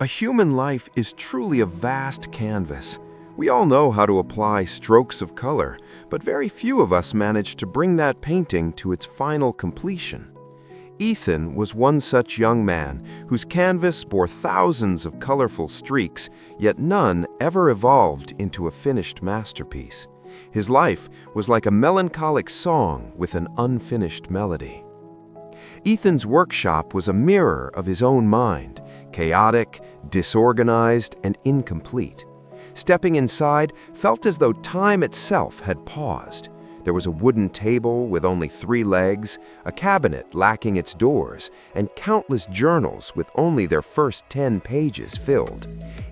A human life is truly a vast canvas. We all know how to apply strokes of color, but very few of us manage to bring that painting to its final completion. Ethan was one such young man whose canvas bore thousands of colorful streaks, yet none ever evolved into a finished masterpiece. His life was like a melancholic song with an unfinished melody. Ethan's workshop was a mirror of his own mind, chaotic, disorganized, and incomplete. Stepping inside felt as though time itself had paused. There was a wooden table with only 3 legs, a cabinet lacking its doors, and countless journals with only their first 10 pages filled.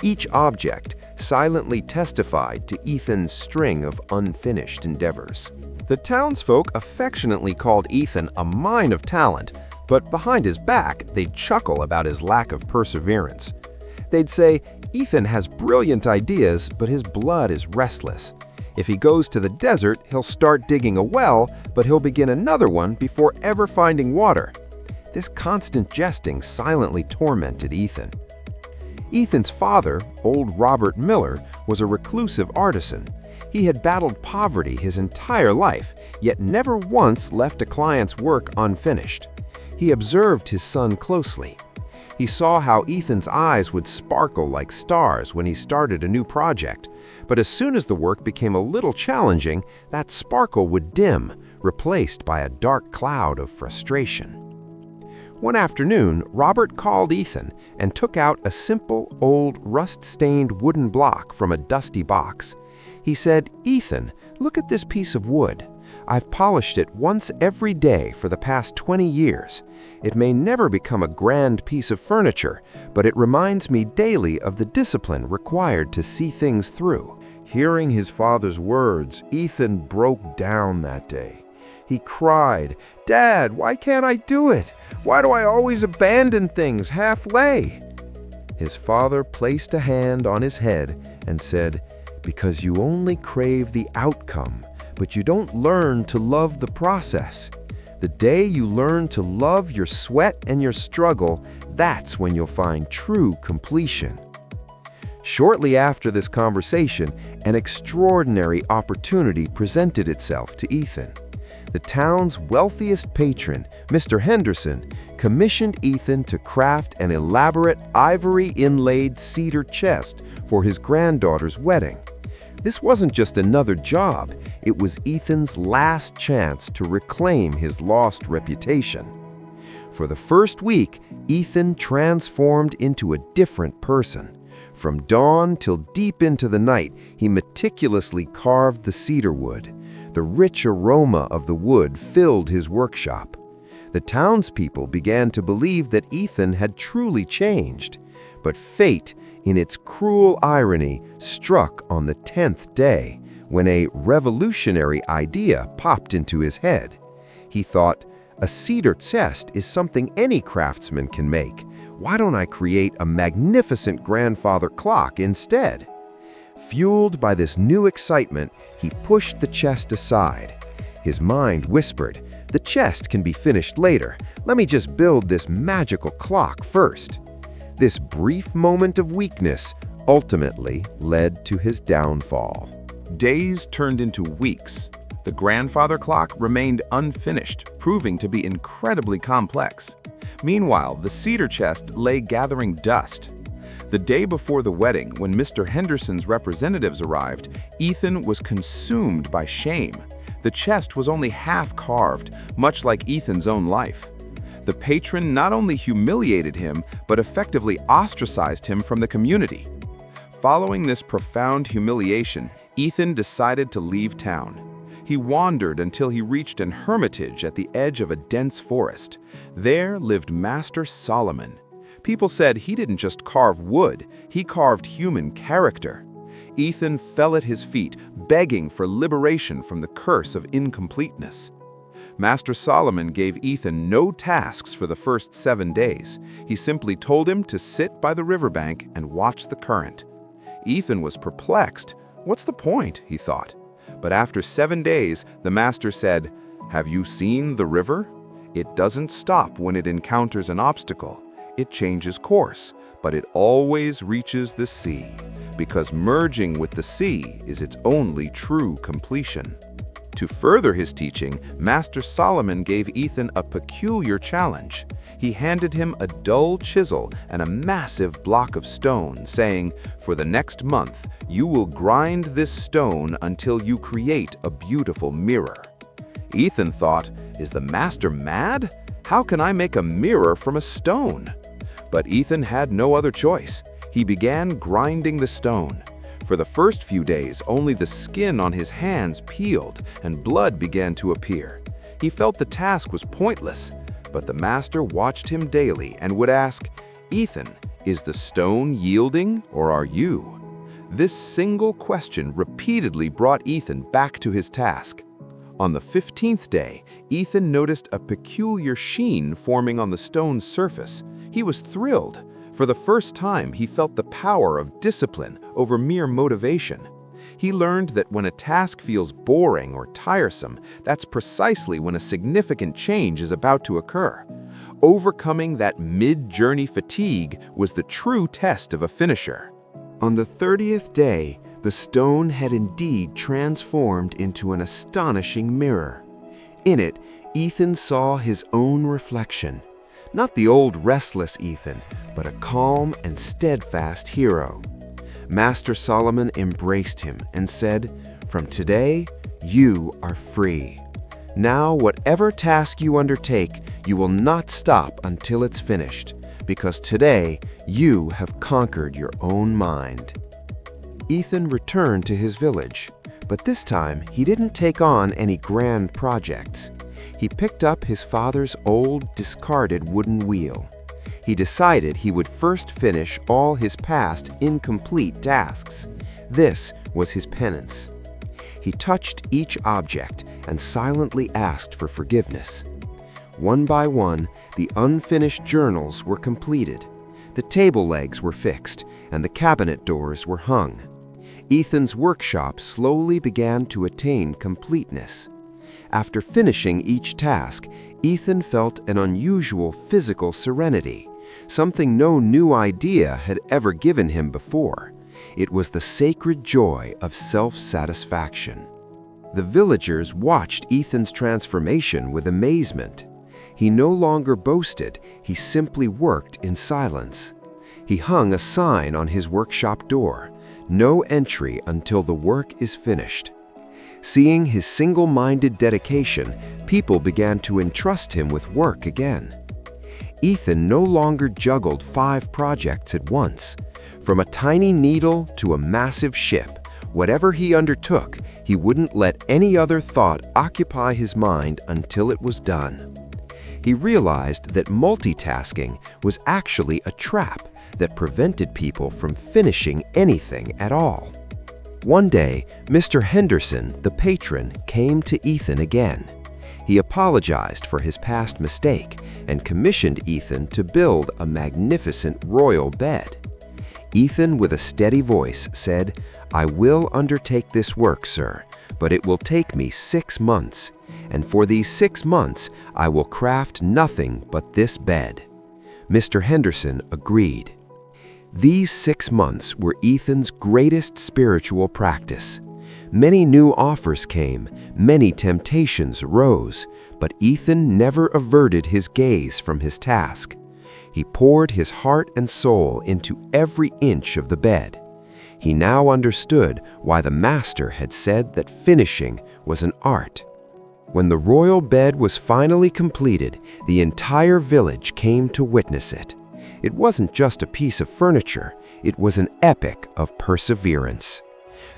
Each object silently testified to Ethan's string of unfinished endeavors. The townsfolk affectionately called Ethan a mine of talent, but behind his back, they'd chuckle about his lack of perseverance. They'd say, "Ethan has brilliant ideas, but his blood is restless. If he goes to the desert, he'll start digging a well, but he'll begin another one before ever finding water." This constant jesting silently tormented Ethan. Ethan's father, old Robert Miller, was a reclusive artisan. He had battled poverty his entire life, yet never once left a client's work unfinished. He observed his son closely. He saw how Ethan's eyes would sparkle like stars when he started a new project, but as soon as the work became a little challenging, that sparkle would dim, replaced by a dark cloud of frustration. One afternoon, Robert called Ethan and took out a simple, old, rust-stained wooden block from a dusty box. He said, "Ethan, look at this piece of wood. I've polished it once every day for the past 20 years. It may never become a grand piece of furniture, but it reminds me daily of the discipline required to see things through." Hearing his father's words, Ethan broke down that day. He cried, "Dad, why can't I do it? Why do I always abandon things halfway?" His father placed a hand on his head and said, "Because you only crave the outcome, but you don't learn to love the process. The day you learn to love your sweat and your struggle, that's when you'll find true completion." Shortly after this conversation, an extraordinary opportunity presented itself to Ethan. The town's wealthiest patron, Mr. Henderson, commissioned Ethan to craft an elaborate ivory-inlaid cedar chest for his granddaughter's wedding. This wasn't just another job, it was Ethan's last chance to reclaim his lost reputation. For the first week, Ethan transformed into a different person. From dawn till deep into the night, he meticulously carved the cedar wood. The rich aroma of the wood filled his workshop. The townspeople began to believe that Ethan had truly changed. But fate, in its cruel irony, struck on the 10th day, when a revolutionary idea popped into his head. He thought, "A cedar chest is something any craftsman can make. Why don't I create a magnificent grandfather clock instead?" Fueled by this new excitement, he pushed the chest aside. His mind whispered, "The chest can be finished later. Let me just build this magical clock first." This brief moment of weakness ultimately led to his downfall. Days turned into weeks. The grandfather clock remained unfinished, proving to be incredibly complex. Meanwhile, the cedar chest lay gathering dust. The day before the wedding, when Mr. Henderson's representatives arrived, Ethan was consumed by shame. The chest was only half carved, much like Ethan's own life. The patron not only humiliated him, but effectively ostracized him from the community. Following this profound humiliation, Ethan decided to leave town. He wandered until he reached an hermitage at the edge of a dense forest. There lived Master Solomon. People said he didn't just carve wood, he carved human character. Ethan fell at his feet, begging for liberation from the curse of incompleteness. Master Solomon gave Ethan no tasks for the first 7 days. He simply told him to sit by the riverbank and watch the current. Ethan was perplexed. What's the point, he thought. But after 7 days, the master said, "Have you seen the river? It doesn't stop when it encounters an obstacle. It changes course, but it always reaches the sea, because merging with the sea is its only true completion. To further his teaching, Master Solomon gave Ethan a peculiar challenge. He handed him a dull chisel and a massive block of stone, saying, "For the next month, you will grind this stone until you create a beautiful mirror." Ethan thought, "Is the master mad? How can I make a mirror from a stone?" But Ethan had no other choice. He began grinding the stone. For the first few days, only the skin on his hands peeled and blood began to appear. He felt the task was pointless, but the master watched him daily and would ask, "Ethan, is the stone yielding or are you?" This single question repeatedly brought Ethan back to his task. On the 15th day, Ethan noticed a peculiar sheen forming on the stone's surface. He was thrilled. For the first time, he felt the power of discipline over mere motivation. He learned that when a task feels boring or tiresome, that's precisely when a significant change is about to occur. Overcoming that mid-journey fatigue was the true test of a finisher. On the 30th day, the stone had indeed transformed into an astonishing mirror. In it, Ethan saw his own reflection. Not the old restless Ethan, but a calm and steadfast hero. Master Solomon embraced him and said, "From today, you are free. Now, whatever task you undertake, you will not stop until it's finished, because today you have conquered your own mind." Ethan returned to his village, but this time he didn't take on any grand projects. He picked up his father's old, discarded wooden wheel. He decided he would first finish all his past incomplete tasks. This was his penance. He touched each object and silently asked for forgiveness. One by one, the unfinished journals were completed. The table legs were fixed, and the cabinet doors were hung. Ethan's workshop slowly began to attain completeness. After finishing each task, Ethan felt an unusual physical serenity, something no new idea had ever given him before. It was the sacred joy of self-satisfaction. The villagers watched Ethan's transformation with amazement. He no longer boasted, he simply worked in silence. He hung a sign on his workshop door, "No entry until the work is finished." Seeing his single-minded dedication, people began to entrust him with work again. Ethan no longer juggled 5 projects at once. From a tiny needle to a massive ship, whatever he undertook, he wouldn't let any other thought occupy his mind until it was done. He realized that multitasking was actually a trap that prevented people from finishing anything at all. One day, Mr. Henderson, the patron, came to Ethan again. He apologized for his past mistake and commissioned Ethan to build a magnificent royal bed. Ethan, with a steady voice, said, "I will undertake this work, sir, but it will take me 6 months, and for these 6 months I will craft nothing but this bed." Mr. Henderson agreed. These 6 months were Ethan's greatest spiritual practice. Many new offers came, many temptations rose, but Ethan never averted his gaze from his task. He poured his heart and soul into every inch of the bed. He now understood why the master had said that finishing was an art. When the royal bed was finally completed, the entire village came to witness it. It wasn't just a piece of furniture, it was an epic of perseverance.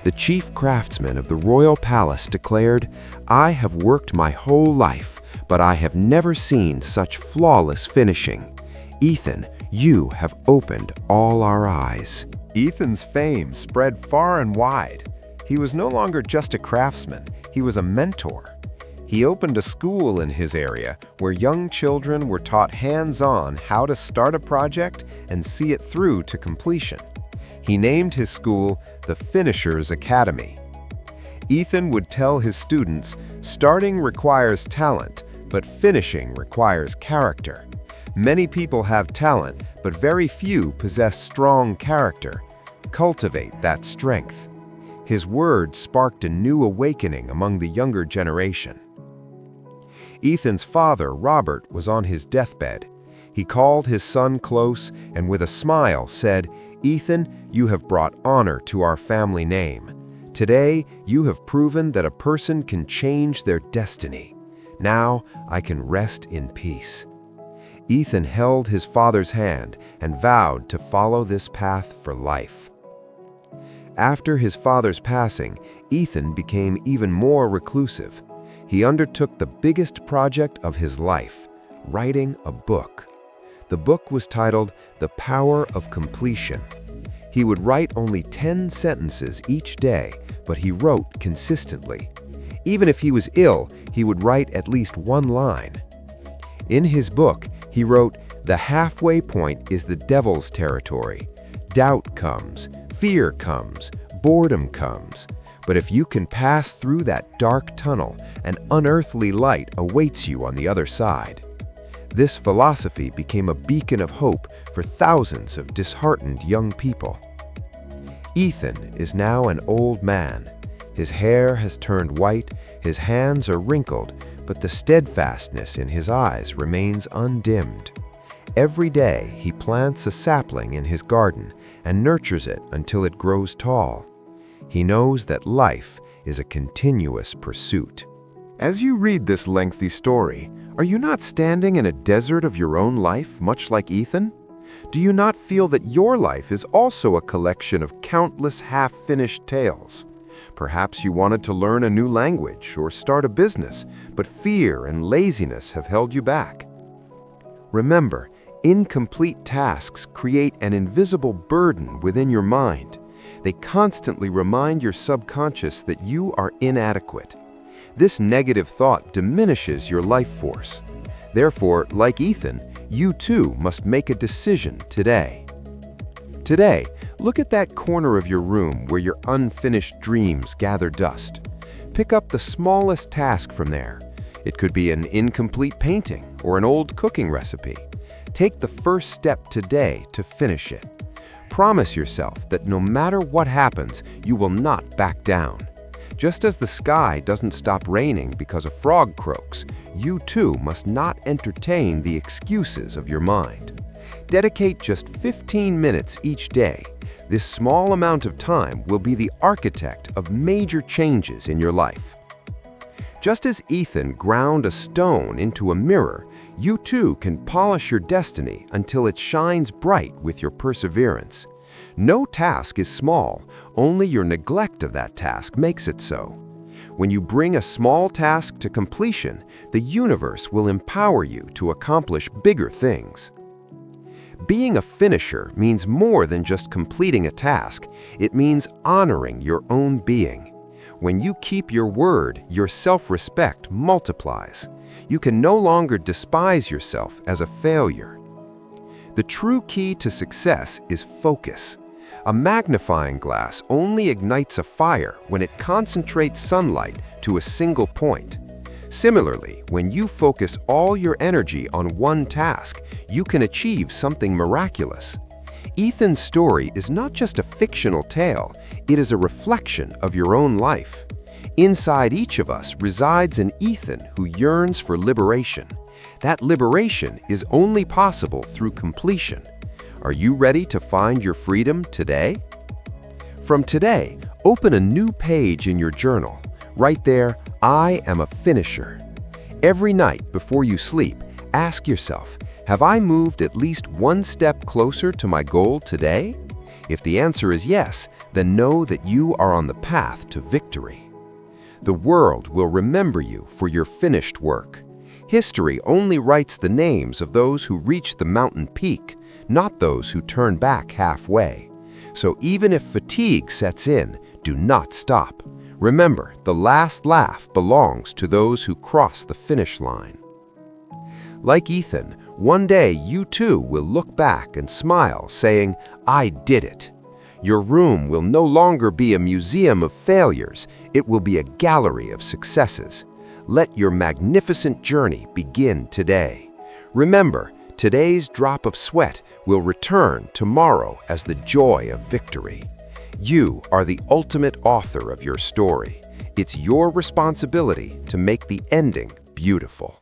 The chief craftsman of the royal palace declared, "I have worked my whole life, but I have never seen such flawless finishing. Ethan, you have opened all our eyes." Ethan's fame spread far and wide. He was no longer just a craftsman, he was a mentor. He opened a school in his area where young children were taught hands-on how to start a project and see it through to completion. He named his school the Finishers Academy. Ethan would tell his students, "Starting requires talent, but finishing requires character. Many people have talent, but very few possess strong character. Cultivate that strength. His words sparked a new awakening among the younger generation. Ethan's father, Robert, was on his deathbed. He called his son close and with a smile said, "Ethan, you have brought honor to our family name. Today, you have proven that a person can change their destiny. Now, I can rest in peace." Ethan held his father's hand and vowed to follow this path for life. After his father's passing, Ethan became even more reclusive. He undertook the biggest project of his life, writing a book. The book was titled The Power of Completion. He would write only 10 sentences each day, but he wrote consistently. Even if he was ill, he would write at least one line. In his book, he wrote, "The halfway point is the devil's territory. Doubt comes, fear comes, boredom comes. But if you can pass through that dark tunnel, an unearthly light awaits you on the other side." This philosophy became a beacon of hope for thousands of disheartened young people. Ethan is now an old man. His hair has turned white, his hands are wrinkled, but the steadfastness in his eyes remains undimmed. Every day he plants a sapling in his garden and nurtures it until it grows tall. He knows that life is a continuous pursuit. As you read this lengthy story, are you not standing in a desert of your own life, much like Ethan? Do you not feel that your life is also a collection of countless half-finished tales? Perhaps you wanted to learn a new language or start a business, but fear and laziness have held you back. Remember, incomplete tasks create an invisible burden within your mind. They constantly remind your subconscious that you are inadequate. This negative thought diminishes your life force. Therefore, like Ethan, you too must make a decision today. Today, look at that corner of your room where your unfinished dreams gather dust. Pick up the smallest task from there. It could be an incomplete painting or an old cooking recipe. Take the first step today to finish it. Promise yourself that no matter what happens, you will not back down. Just as the sky doesn't stop raining because a frog croaks, you too must not entertain the excuses of your mind. Dedicate just 15 minutes each day. This small amount of time will be the architect of major changes in your life. Just as Ethan ground a stone into a mirror, you too can polish your destiny until it shines bright with your perseverance. No task is small, only your neglect of that task makes it so. When you bring a small task to completion, the universe will empower you to accomplish bigger things. Being a finisher means more than just completing a task. It means honoring your own being. When you keep your word, your self-respect multiplies. You can no longer despise yourself as a failure. The true key to success is focus. A magnifying glass only ignites a fire when it concentrates sunlight to a single point. Similarly, when you focus all your energy on one task, you can achieve something miraculous. Ethan's story is not just a fictional tale, it is a reflection of your own life. Inside each of us resides an Ethan who yearns for liberation. That liberation is only possible through completion. Are you ready to find your freedom today? From today, open a new page in your journal. Write there, "I am a finisher." Every night before you sleep, ask yourself, have I moved at least one step closer to my goal today? If the answer is yes, then know that you are on the path to victory. The world will remember you for your finished work. History only writes the names of those who reach the mountain peak, not those who turn back halfway. So even if fatigue sets in, do not stop. Remember, the last laugh belongs to those who cross the finish line. Like Ethan, one day you too will look back and smile, saying, "I did it." Your room will no longer be a museum of failures, it will be a gallery of successes. Let your magnificent journey begin today. Remember, Today's drop of sweat will return tomorrow as the joy of victory. You are the ultimate author of your story. It's your responsibility to make the ending beautiful.